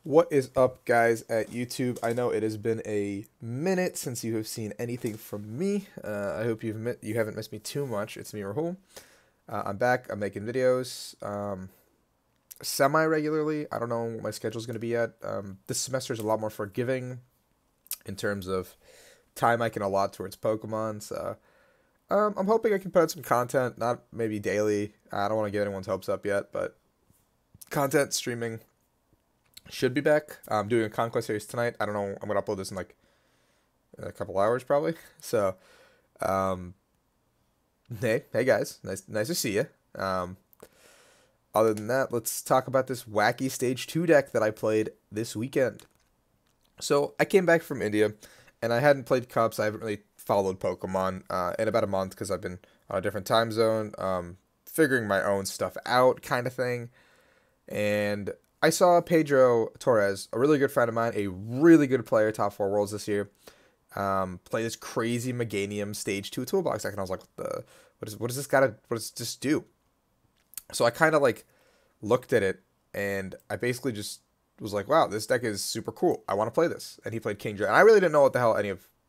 What is up, guys, at YouTube? I know it has been a minute since you have seen anything from me. I hope you haven't missed me too much. It's me, Rahul. I'm back. I'm making videos semi-regularly. I don't know what my schedule is going to be yet. This semester is a lot more forgiving in terms of time I can allot towards Pokemon. So I'm hoping I can put out some content, not maybe daily. I don't want to get anyone's hopes up yet, but content streaming should be back. I'm doing a Conquest series tonight. I don't know. I'm gonna upload this in like a couple hours probably. So, um, hey guys, nice to see you. Other than that, let's talk about this Wacky Stage 2 deck that I played this weekend. So I came back from India, and I hadn't played Cups. I haven't really followed Pokemon in about a month because I've been on a different time zone, figuring my own stuff out, kind of thing. And I saw Pedro Torres, a really good friend of mine, a really good player, top 4 worlds this year, play this crazy Meganium Stage 2 Toolbox deck, and I was like, what does this do? So I kind of like looked at it, and I basically just was like, wow, this deck is super cool. I want to play this. And he played Kingdra, and I really didn't know what the hell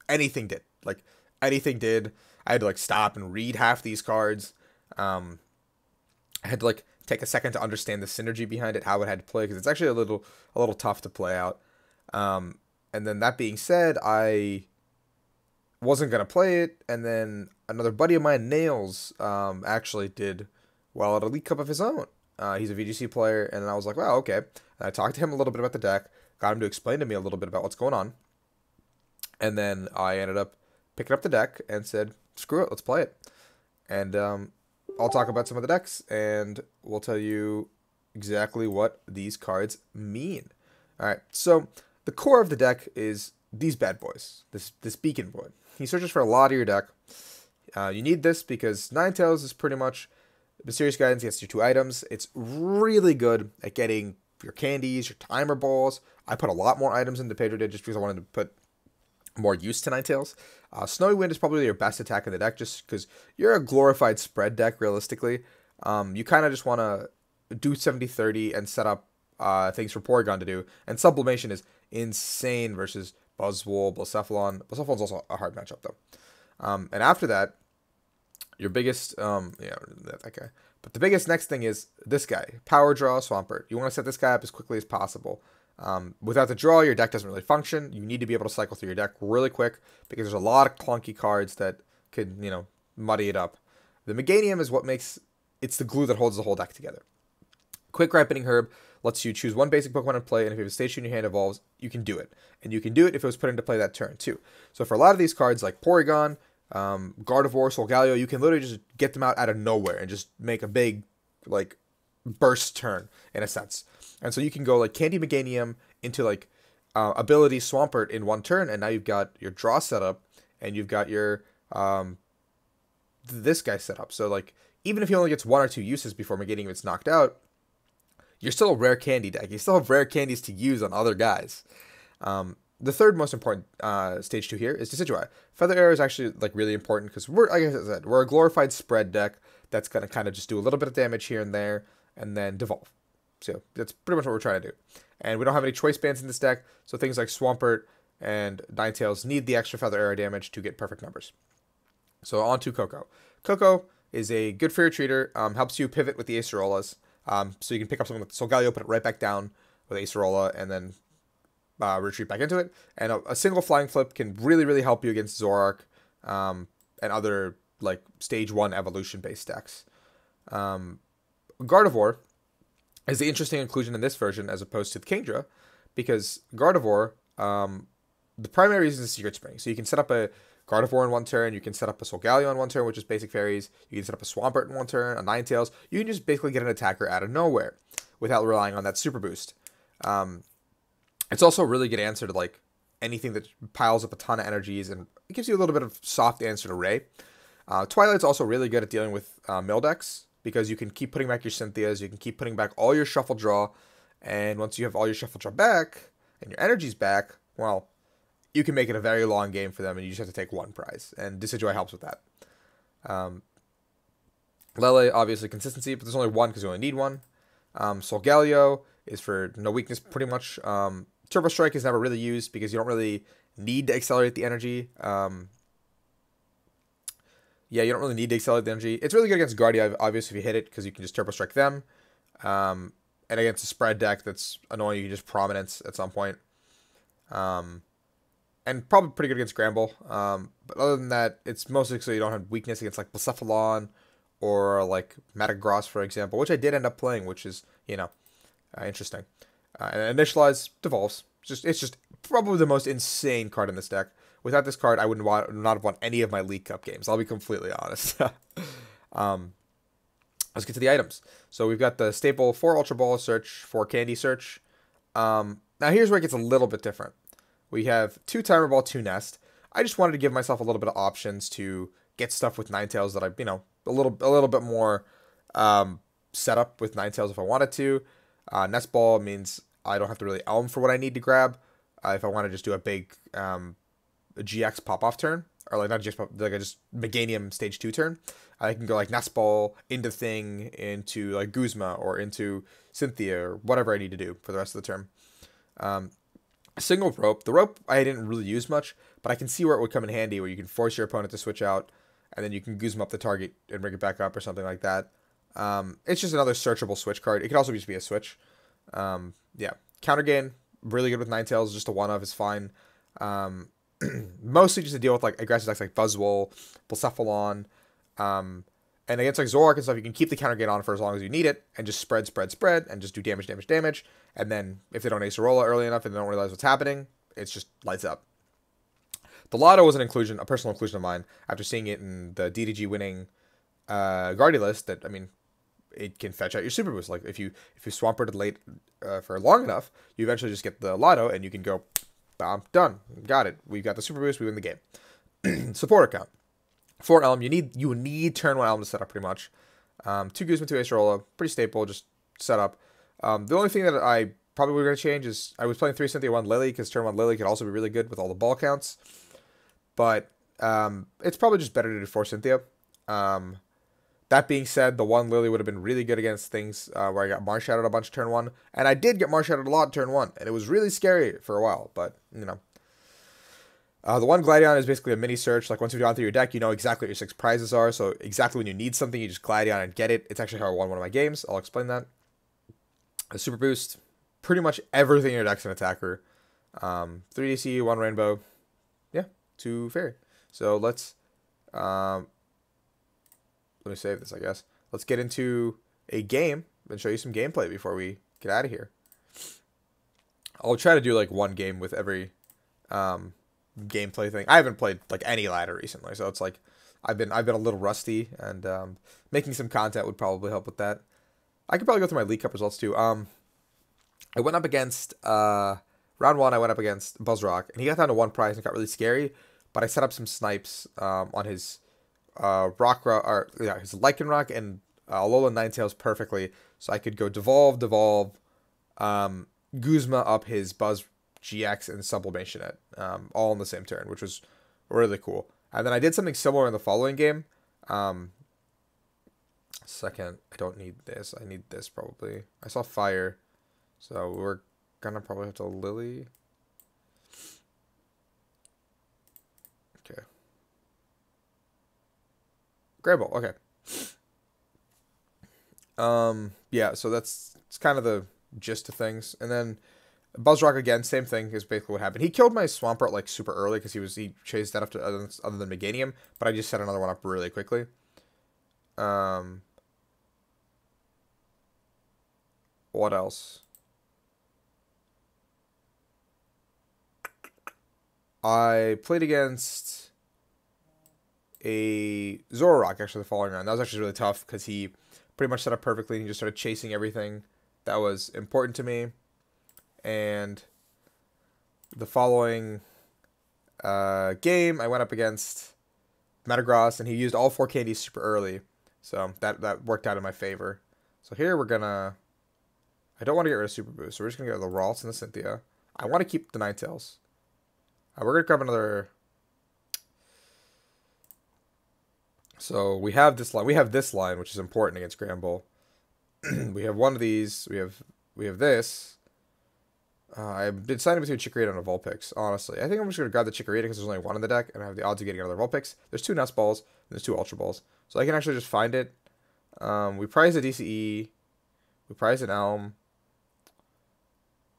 anything did. Like, anything did. I had to like stop and read half these cards. I had to like take a second to understand the synergy behind it, how it had to play, because it's actually a little tough to play out. And then that being said, I wasn't gonna play it, and then another buddy of mine, Nails, actually did well at a League Cup of his own. He's a VGC player, and I was like, wow, okay. And I talked to him a little bit about the deck, got him to explain to me a little bit about what's going on, and then I ended up picking up the deck and said, screw it, let's play it. And I'll talk about some of the decks, and we'll tell you exactly what these cards mean. All right, so the core of the deck is these bad boys, this Beacon Boy. He searches for a lot of your deck. You need this because Ninetales is pretty much Mysterious Guidance gets you 2 items. It's really good at getting your candies, your timer balls. I put a lot more items into Pedro did just because I wanted to put more use to Ninetales. Snowy Wind is probably your best attack in the deck just because you're a glorified spread deck, realistically. You kind of just want to do 70-30 and set up things for Porygon to do. And Sublimation is insane versus Buzzwole, Blacephalon. Blacephalon's also a hard matchup, though. And after that, your biggest, that guy. But the biggest next thing is this guy, Power Draw, Swampert. You want to set this guy up as quickly as possible. Without the draw, your deck doesn't really function. You need to be able to cycle through your deck really quick because there's a lot of clunky cards that could, muddy it up. The Meganium is what makes, it's the glue that holds the whole deck together. Quick Ripening Herb lets you choose one basic Pokemon to play, and if you have a Stage 2 in your hand evolves, you can do it. And you can do it if it was put into play that turn, too. So for a lot of these cards, like Porygon, Gardevoir, Solgaleo, you can literally just get them out of nowhere and just make a big, like, burst turn, in a sense. And so you can go, like, Candy Meganium into, like, ability Swampert in one turn, and now you've got your draw set up, and you've got your, this guy set up. So, like, even if he only gets 1 or 2 uses before Meganium gets knocked out, you're still a rare candy deck. You still have rare candies to use on other guys. The third most important Stage 2 here is Decidueye. Feather Arrow is actually like really important because like I said, we're a glorified spread deck that's going to kind of just do a little bit of damage here and there and then devolve. So that's pretty much what we're trying to do. And we don't have any choice bands in this deck, so things like Swampert and Ninetales need the extra Feather Arrow damage to get perfect numbers. So on to Coco. Coco is a good for your treater, helps you pivot with the Acerolas. So you can pick up something with Solgaleo, put it right back down with Acerola, and then retreat back into it. And a single Flying Flip can really, really help you against Zoroark and other like Stage 1 evolution-based decks. Gardevoir is the interesting inclusion in this version as opposed to the Kingdra, because Gardevoir, the primary reason is Secret Spring. So you can set up a Gardevoir in one turn, you can set up a Solgaleo in one turn, which is basic fairies, you can set up a Swampert in one turn, a Ninetales, you can just basically get an attacker out of nowhere without relying on that super boost. It's also a really good answer to like anything that piles up a ton of energies, and it gives you a little bit of soft answer to Ray. Twilight's also really good at dealing with mill decks, because you can keep putting back your Cynthias, you can keep putting back all your Shuffle Draw, and once you have all your Shuffle Draw back, and your energy's back, well, you can make it a very long game for them, and you just have to take one prize, and Decidueye helps with that. Lele, obviously consistency, but there's only one because you only need one. Solgaleo is for no weakness pretty much. Turbo Strike is never really used because you don't really need to accelerate the energy. Yeah, you don't really need to accelerate the energy. It's really good against Guardia, obviously, if you hit it, because you can just Turbo Strike them. And against a spread deck that's annoying, you can just Prominence at some point. And probably pretty good against Gramble. But other than that, it's mostly so you don't have weakness against like Blacephalon or like Metagross, for example, which I did end up playing, which is, interesting. And Initialize devolves. It's just probably the most insane card in this deck. Without this card, I not have won any of my League Cup games. I'll be completely honest. Let's get to the items. So we've got the staple 4 Ultra Ball Search, 4 Candy Search. Now here's where it gets a little bit different. We have 2 Timer Ball, 2 Nest. I just wanted to give myself a little bit of options to get stuff with Ninetales that I, a little bit more set up with Ninetales if I wanted to. Nest Ball means I don't have to really Elm for what I need to grab. If I want to just do a big GX pop-off turn, or like not just like a just Meganium stage 2 turn, I can go like Nest Ball into Thing, into like Guzma, or into Cynthia, or whatever I need to do for the rest of the turn. Single Rope. The Rope I didn't really use much, but I can see where it would come in handy, where you can force your opponent to switch out, and then you can Guzma up the target and bring it back up or something like that. It's just another searchable switch card. It could also just be a switch. Yeah. Counter Gain, really good with Ninetales. Just a one-of is fine. Mostly just to deal with like aggressive decks like Buzzwole, Blacephalon, and against like Zoroark and stuff, you can keep the counter gain on for as long as you need it, and just spread, and just do damage. And then if they don't Ace Arola early enough and they don't realize what's happening, it's just lights up. The Lotto was a personal inclusion of mine after seeing it in the DDG winning Guardia list. That, it can fetch out your Super Boost. Like if you Swampert it late for long enough, you eventually just get the Lotto and you can go, bam, done, got it. We've got the Super Boost, we win the game. Support account. 4 Elm, you need turn 1 Elm to set up pretty much. 2 Guzma, 2 Ace Arola, pretty staple, just set up. The only thing that I probably were going to change is I was playing 3 Cynthia, 1 Lily, because turn 1 Lily could also be really good with all the ball counts. But it's probably just better to do 4 Cynthia. That being said, the 1 Lily would have been really good against things where I got Marshadowed a bunch turn 1. And I did get Marshadowed a lot turn 1, and it was really scary for a while, but, the 1 Gladion is basically a mini search. Like, once you've gone through your deck, you know exactly what your 6 prizes are. So, exactly when you need something, you just Gladion and get it. It's actually how I won one of my games. I'll explain that. A Super Boost. Pretty much everything in your deck's an attacker. 3 DC, 1 Rainbow. Yeah, 2 Fairy. So, let's let me save this, I guess. Let's get into a game and show you some gameplay before we get out of here. I'll try to do, like, 1 game with every gameplay thing. I haven't played like any ladder recently, so it's like I've been a little rusty, and making some content would probably help with that. I could probably go through my League Cup results too. I went up against round 1. I went up against Buzzrock, and he got down to 1 prize and got really scary. But I set up some snipes on his his Lycanroc and Alola Ninetales perfectly, so I could go devolve, Guzma up his Buzz GX and Sublimation it, all in the same turn, which was really cool. And then I did something similar in the following game. Second, I don't need this. I need this probably. I saw fire, so we're gonna probably have to Lily. Okay. Gramble, okay. Yeah, so it's kind of the gist of things. And then Buzzrock again, same thing is basically what happened. He killed my Swampert like super early because he chased that up to other than Meganium, but I just set another one up really quickly. What else? I played against a Zoroark actually the following round. That was actually really tough because he pretty much set up perfectly and he just started chasing everything that was important to me. And the following game, I went up against Metagross, and he used all 4 candies super early. So that worked out in my favor. So here we're gonna... I don't want to get rid of Super Boost, so we're just going to get rid of the Ralts and the Cynthia. I want to keep the Ninetales. We're going to grab another... So we have this line. We have this line, which is important against Gramble. We have one of these. We have we have this. I've been deciding between Chikorita and a Vulpix, honestly. I think I'm just going to grab the Chikorita because there's only one in the deck, and I have the odds of getting another Vulpix. There's 2 Nest Balls, and there's 2 Ultra Balls. So I can actually just find it. We prize a DCE. We prize an Elm.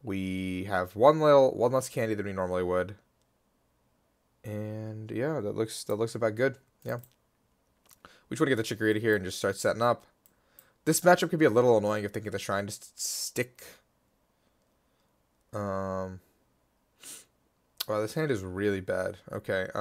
We have one less candy than we normally would. And yeah, that looks about good. Yeah. We just want to get the Chikorita here and just start setting up. This matchup could be a little annoying if they get the Shrine to stick. Wow, this hand is really bad. Okay, do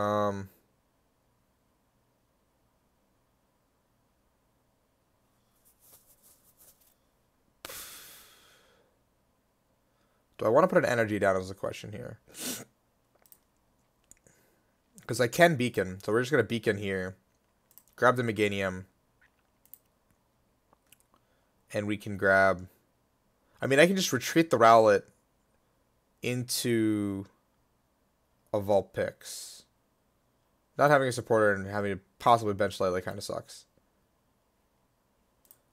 I want to put an energy down is the question here. Because I can beacon, so we're just going to beacon here. Grab the Meganium. And we can grab... I mean, I can just retreat the Rowlet into a Vulpix. Not having a supporter and having to possibly bench slightly kind of sucks.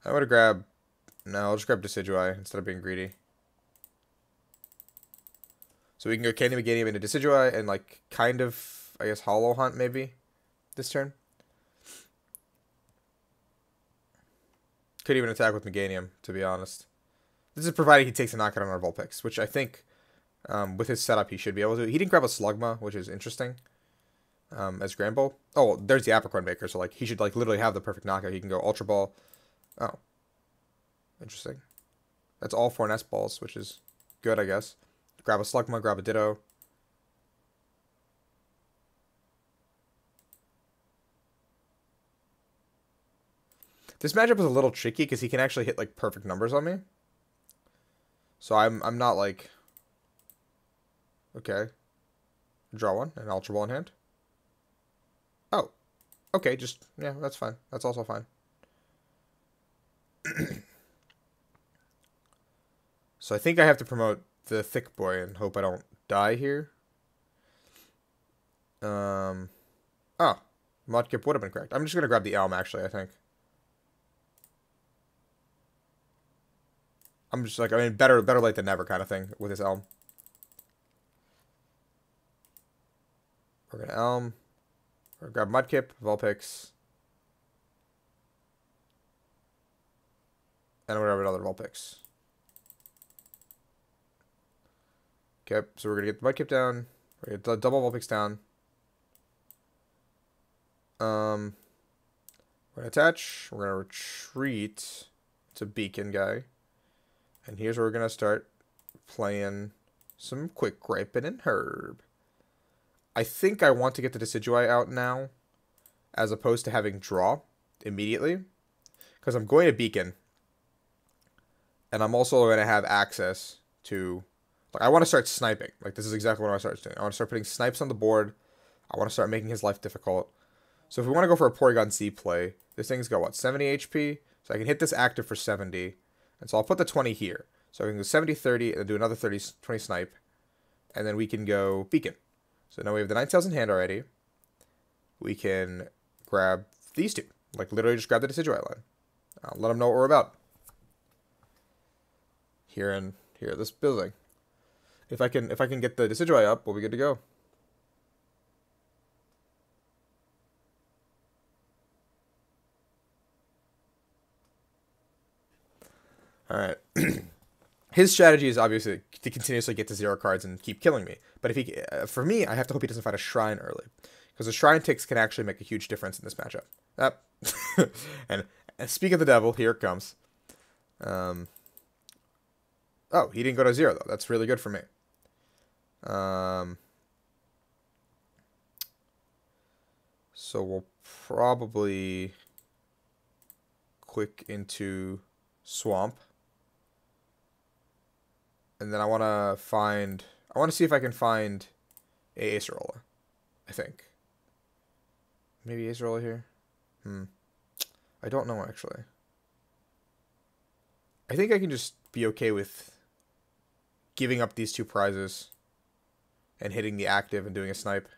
I'm going to grab... No, I'll just grab Decidueye instead of being greedy. So we can go Candy Meganium into Decidueye and, like, kind of, I guess, Hollow Hunt maybe this turn. Could even attack with Meganium, to be honest. This is provided he takes a knockout on our Vulpix, which I think, with his setup, he should be able to. He didn't grab a Slugma, which is interesting, as Granbull. Oh, there's the Apricorn Maker, so, like, he should, like, literally have the perfect knockout. He can go Ultra Ball. Oh. Interesting. That's all 4 Nest Balls, which is good, I guess. Grab a Slugma, grab a Ditto. This matchup is a little tricky because he can actually hit like perfect numbers on me. So I'm not like, okay, draw one, an Ultra Ball in hand. Oh, okay, just yeah, that's fine. That's also fine. So I think I have to promote the Thick Boy and hope I don't die here. Oh, Mudkip would have been correct. I'm just gonna grab the Elm actually, I think. I'm just like, I mean, better late than never kind of thing with this Elm. We're gonna Elm. We're gonna grab Mudkip, Vulpix. And I'm gonna grab another Vulpix. Okay, so we're gonna get the Mudkip down. We're gonna double Vulpix down. We're gonna attach. We're gonna retreat to Beacon guy. And here's where we're going to start playing some Quick Griping and Herb. I think I want to get the Decidueye out now, as opposed to having draw immediately. Because I'm going to Beacon. And I'm also going to have access to... Like, I want to start sniping. Like, this is exactly what I want to start doing. I want to start putting snipes on the board. I want to start making his life difficult. So if we want to go for a Porygon Z play, this thing's got, what, 70 HP? So I can hit this active for 70. And so I'll put the 20 here. So I can go 70, 30, and then do another 30, 20 snipe. And then we can go Beacon. So now we have the Ninetales in hand already. We can grab these two. Like, literally just grab the Decidueye line. I'll let them know what we're about. Here this building. If I can get the Decidueye up, we'll be good to go. Alright. His strategy is obviously to continuously get to 0 cards and keep killing me. But if he, for me, I have to hope he doesn't find a Shrine early. Because the Shrine ticks can actually make a huge difference in this matchup. And speak of the devil, here it comes. Oh, he didn't go to 0, though. That's really good for me. So we'll probably quick into Swamp. And then I want to see if I can find a Acerola, I think. Maybe Acerola here? I don't know, actually. I think I can just be okay with giving up these 2 prizes and hitting the active and doing a snipe.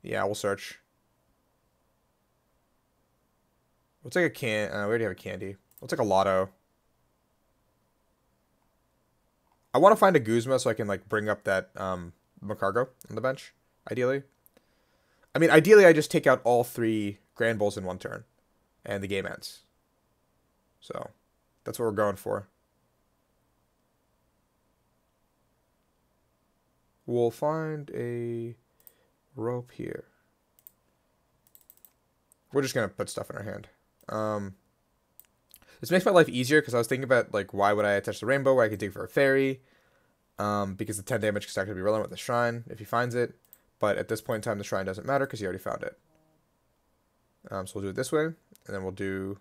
Yeah, we'll search. We'll take a we already have a candy. We'll take a Lotto. I want to find a Guzma so I can like bring up that Macargo on the bench, ideally. I mean, ideally I just take out all 3 Grand Bulls in one turn, and the game ends. So, that's what we're going for. We'll find a rope here. We're just going to put stuff in our hand. This makes my life easier because I was thinking about, like, why would I attach the rainbow where I could dig for a fairy? Because the 10 damage is not going to be relevant with the shrine if he finds it. But at this point in time, the shrine doesn't matter because he already found it. So we'll do it this way. And then we'll do...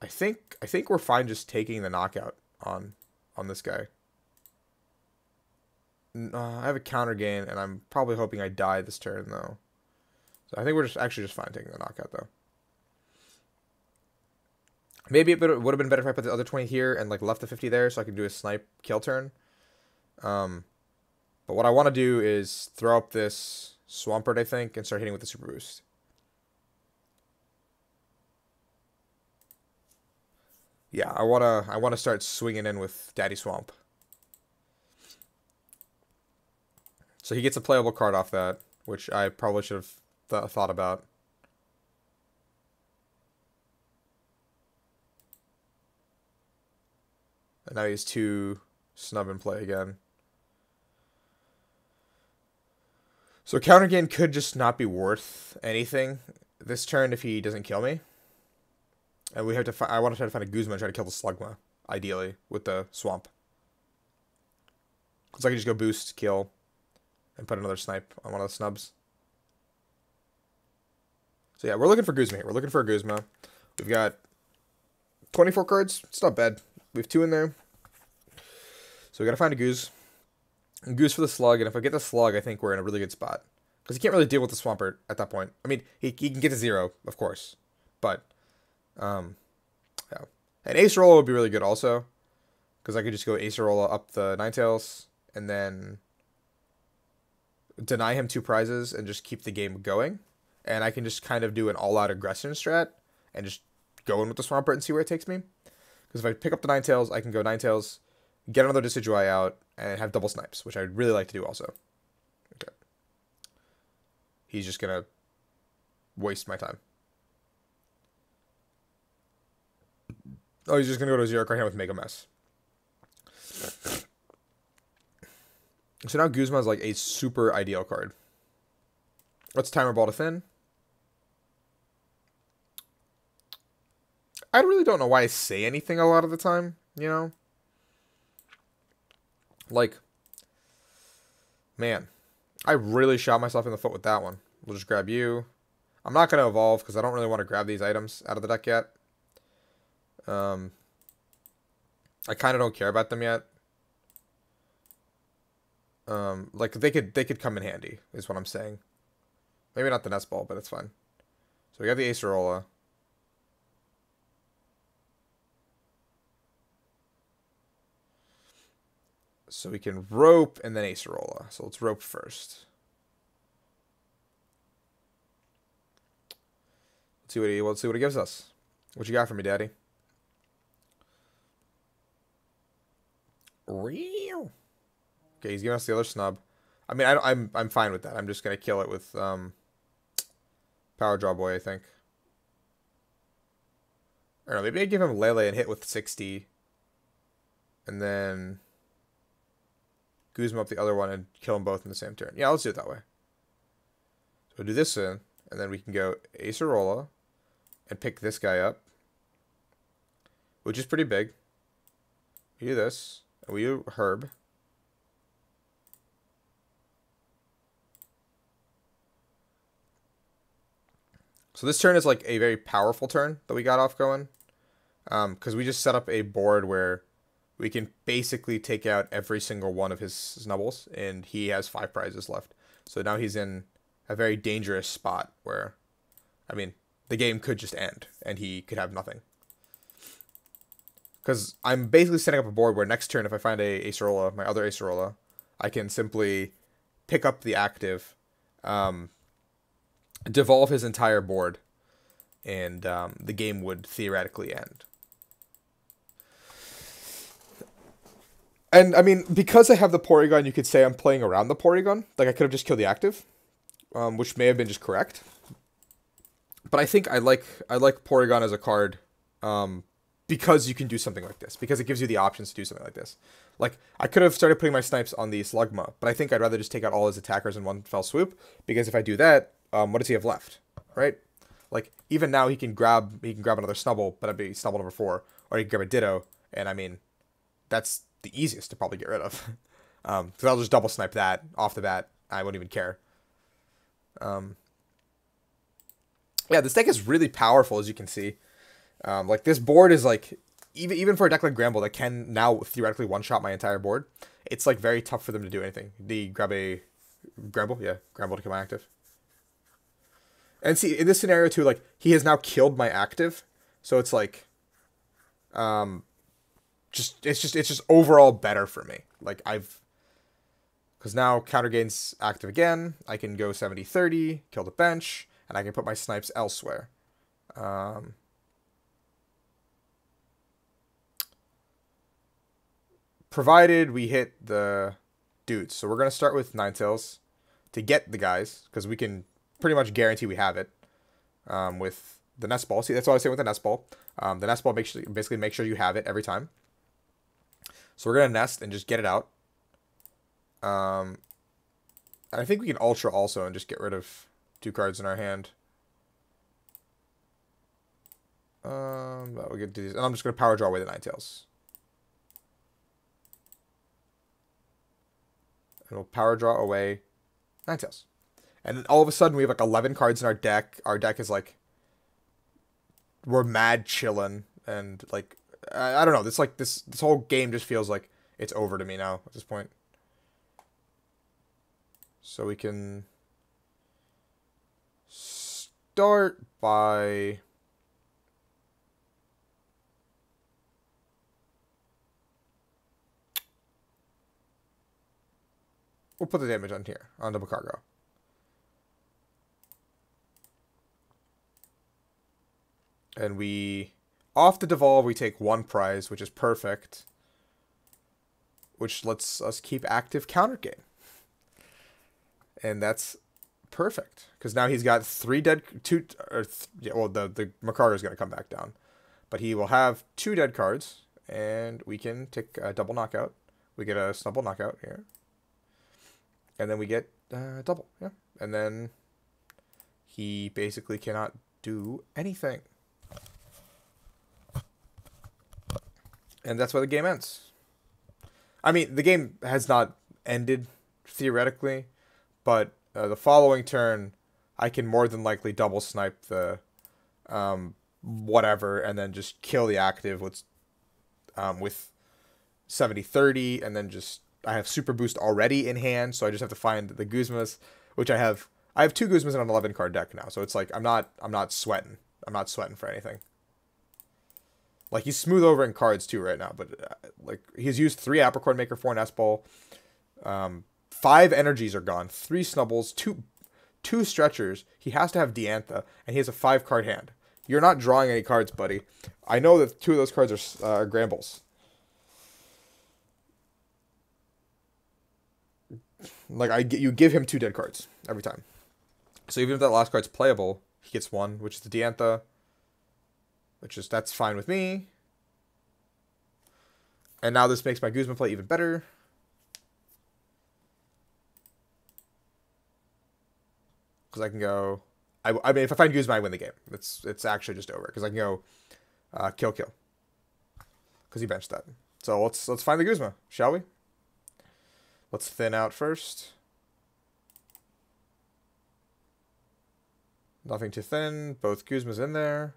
I think we're fine just taking the knockout on this guy. I have a counter gain, and I'm probably hoping I die this turn, though. So I think we're just fine taking the knockout, though. Maybe it would have been better if I put the other 20 here and like left the 50 there so I can do a snipe kill turn. But what I want to do is throw up this Swampert, I think, and start hitting with the super boost. Yeah, I wanna start swinging in with Daddy Swamp. So he gets a playable card off that, which I probably should have thought about. And now he's 2 snub in play again. So counter gain could just not be worth anything this turn if he doesn't kill me. And we have to. I want to try to find a Guzma and try to kill the Slugma, ideally, with the Swamp. So I can just go boost, kill, and put another snipe on one of the snubs. So yeah, we're looking for Guzma here. We're looking for a Guzma. We've got 24 cards. It's not bad. We have 2 in there. So we gotta find a Goose. And Goose for the Slug, and if I get the Slug, I think we're in a really good spot. Because he can't really deal with the Swampert at that point. I mean, he can get to 0, of course. But, yeah. And Acerola would be really good also. Because I could just go Acerola up the Ninetales, and then deny him 2 prizes, and just keep the game going. And I can just kind of do an all-out aggression strat, and just go in with the Swampert and see where it takes me. Because if I pick up the Ninetales, I can go Ninetales, get another Decidueye out, and have double snipes, which I'd really like to do also. Okay. He's just going to waste my time. Oh, he's just going to go to 0 card hand with Make a Mess. So now Guzma is like a super ideal card. What's Timer Ball to Thin? I really don't know why I say anything a lot of the time, you know? Like, man, I really shot myself in the foot with that one. We'll just grab you. I'm not going to evolve because I don't really want to grab these items out of the deck yet. I kind of don't care about them yet. Like they could come in handy, is what I'm saying. Maybe not the Nest Ball, but it's fine. So we got the Acerola. So we can rope and then Acerola. So let's rope first. Let's see what he gives us. What you got for me, Daddy? Real. Okay, he's giving us the other snub. I mean, I'm fine with that. I'm just gonna kill it with Power Draw Boy, I think. I don't know. Maybe I give him Lele and hit with 60, and then Guzma up the other one and kill them both in the same turn. Yeah, let's do it that way. So we'll do this in, and then we can go Acerola and pick this guy up, which is pretty big. We do this, and we do Herb. So this turn is like a very powerful turn that we got off going. Because we just set up a board where we can basically take out every single one of his Snubbles, and he has 5 prizes left. So now he's in a very dangerous spot where, I mean, the game could just end, and he could have nothing. Because I'm basically setting up a board where next turn, if I find a Acerola, my other Acerola, I can simply pick up the active, devolve his entire board, and the game would theoretically end. And I mean, because I have the Porygon, you could say I'm playing around the Porygon. Like I could have just killed the active, which may have been just correct. But I think I like Porygon as a card, because you can do something like this. Because it gives you the options to do something like this. Like I could have started putting my snipes on the Slugma, but I think I'd rather just take out all his attackers in one fell swoop. Because if I do that, what does he have left, right? Like even now he can grab another Snubble, but it'd be Snubble number 4, or he can grab a Ditto, and I mean, that's the easiest to probably get rid of. So I'll just double snipe that off the bat. I wouldn't even care. Yeah, this deck is really powerful, as you can see. Like this board is like, even for a deck like Gramble that can now theoretically one-shot my entire board, it's like very tough for them to do anything. They grab a Gramble, yeah, Gramble to kill my active. And see, in this scenario too, like he has now killed my active, so it's like, it's just overall better for me. Like because now counter gains active again. I can go 70-30, kill the bench, and I can put my snipes elsewhere. Provided we hit the dudes. So we're going to start with Ninetales to get the guys, because we can pretty much guarantee we have it with the Nest Ball. See, that's what I was saying with the Nest Ball. The Nest Ball basically make sure you have it every time. So we're going to Nest and just get it out. And I think we can Ultra also and just get rid of 2 cards in our hand. But we could do these. And I'm just going to Power Draw away the Ninetales. And we'll Power Draw away Ninetales. And then all of a sudden we have like 11 cards in our deck. Our deck is like, we're mad chillin'. And like, I don't know. This like this whole game just feels like it's over to me now at this point. So we can start by we'll put the damage on here, on double cargo. And we, off the devolve, we take 1 prize, which is perfect. Which lets us keep active counter gain. And that's perfect. Because now he's got 3 dead, 2, or, yeah, well, the Macargo is going to come back down. But he will have 2 dead cards, and we can take a double knockout. We get a Snubble knockout here. And then we get double, yeah. And then he basically cannot do anything. And that's where the game ends. I mean, the game has not ended, theoretically. But the following turn, I can more than likely double snipe the whatever, and then just kill the active with 70-30, and then just I have super boost already in hand, so I just have to find the Guzmas, which I have 2 Guzmas in an 11 card deck now, so it's like I'm not sweating. I'm not sweating for anything. Like he's smooth over in cards too right now, but like he's used 3 Apricorn Maker, 4 Nest Ball. 5 energies are gone, 3 Snubbles, 2 stretchers. He has to have Diantha, and he has a 5-card hand. You're not drawing any cards, buddy. I know that 2 of those cards are Grambles. Like you give him 2 dead cards every time. So even if that last card's playable, he gets 1, which is the Diantha, that's fine with me. And now this makes my Guzma play even better. Because I can go, I mean, if I find Guzma, I win the game. It's actually just over. Because I can go kill. Because he benched that. So let's find the Guzma, shall we? Let's thin out first. Nothing too thin. Both Guzmas in there.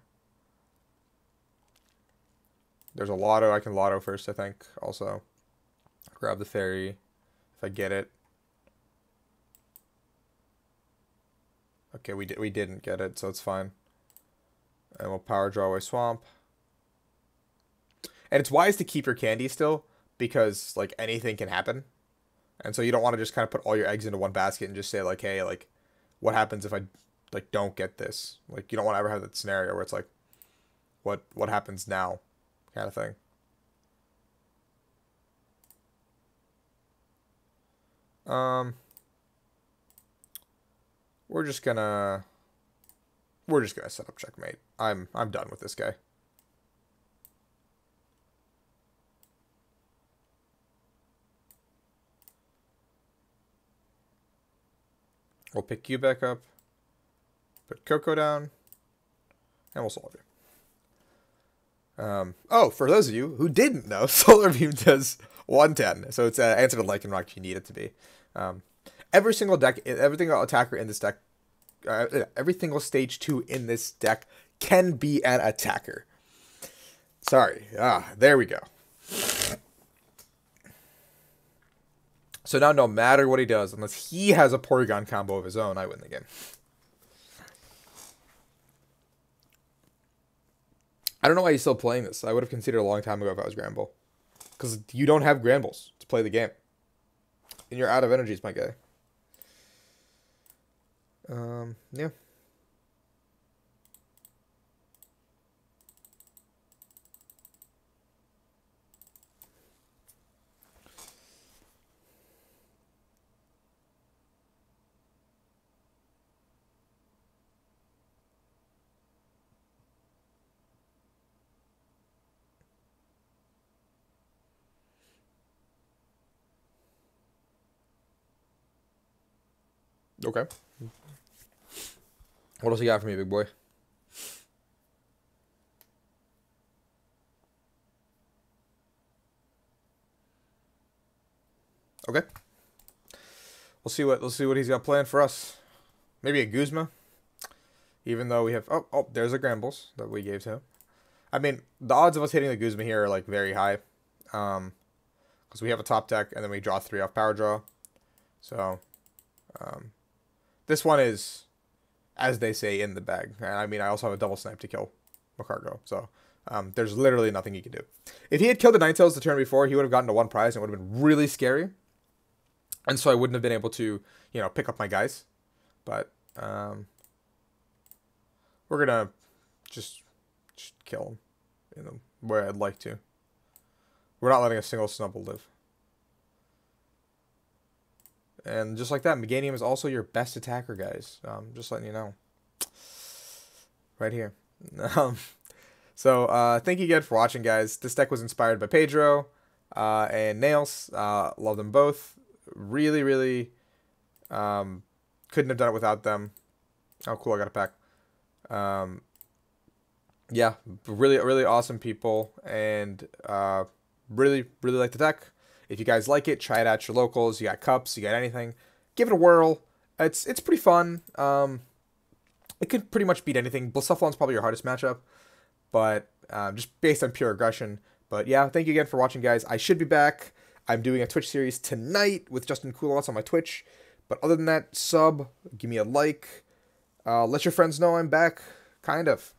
There's a Lotto. I can Lotto first, I think, also. Grab the Fairy if I get it. Okay, we didn't get it, so it's fine. And we'll Power Draw away Swamp. And it's wise to keep your candy still, because like anything can happen. And so you don't want to just kind of put all your eggs into one basket and just say like, hey, like, what happens if I like don't get this? Like, you don't want to ever have that scenario where it's like, what happens now, kind of thing. Um, we're just gonna set up checkmate. I'm done with this guy. We'll pick you back up. Put Coco down. And we'll solve you. Oh, for those of you who didn't know, Solar Beam does 110. So it's an answer to like and rock if you need it to be. Every single attacker in this deck, every single stage 2 in this deck can be an attacker. Sorry. There we go. So now no matter what he does, unless he has a Porygon combo of his own, I win the game. I don't know why he's still playing this. I would have considered a long time ago if I was Granbull. Because you don't have Granbulls to play the game. And you're out of energies, my guy. Yeah. Okay. What else you got for me, big boy? Okay. We'll see what he's got planned for us. Maybe a Guzma. Even though we have there's a Grambles that we gave to him. I mean, the odds of us hitting the Guzma here are like very high. Because we have a top deck and then we draw 3 off power draw. So this one is, as they say, in the bag. And I mean, I also have a double snipe to kill Macargo. So there's literally nothing he can do. If he had killed the Ninetales the turn before, he would have gotten to 1 prize and it would have been really scary. And so I wouldn't have been able to, you know, pick up my guys. But we're going to just kill him, you know, where I'd like to. We're not letting a single Snubble live. And just like that, Meganium is also your best attacker, guys. Just letting you know. Right here. So, thank you again for watching, guys. This deck was inspired by Pedro and Nails. Love them both. Really, really couldn't have done it without them. Oh, cool, I got a pack. Yeah, really, really awesome people. And really, really like the deck. If you guys like it, try it at your locals. You got cups, you got anything. Give it a whirl. It's pretty fun. It could pretty much beat anything. Blacephalon's probably your hardest matchup, but just based on pure aggression. But yeah, thank you again for watching, guys. I should be back. I'm doing a Twitch series tonight with Justin Kulas on my Twitch. But other than that, sub, give me a like. Let your friends know I'm back, kind of.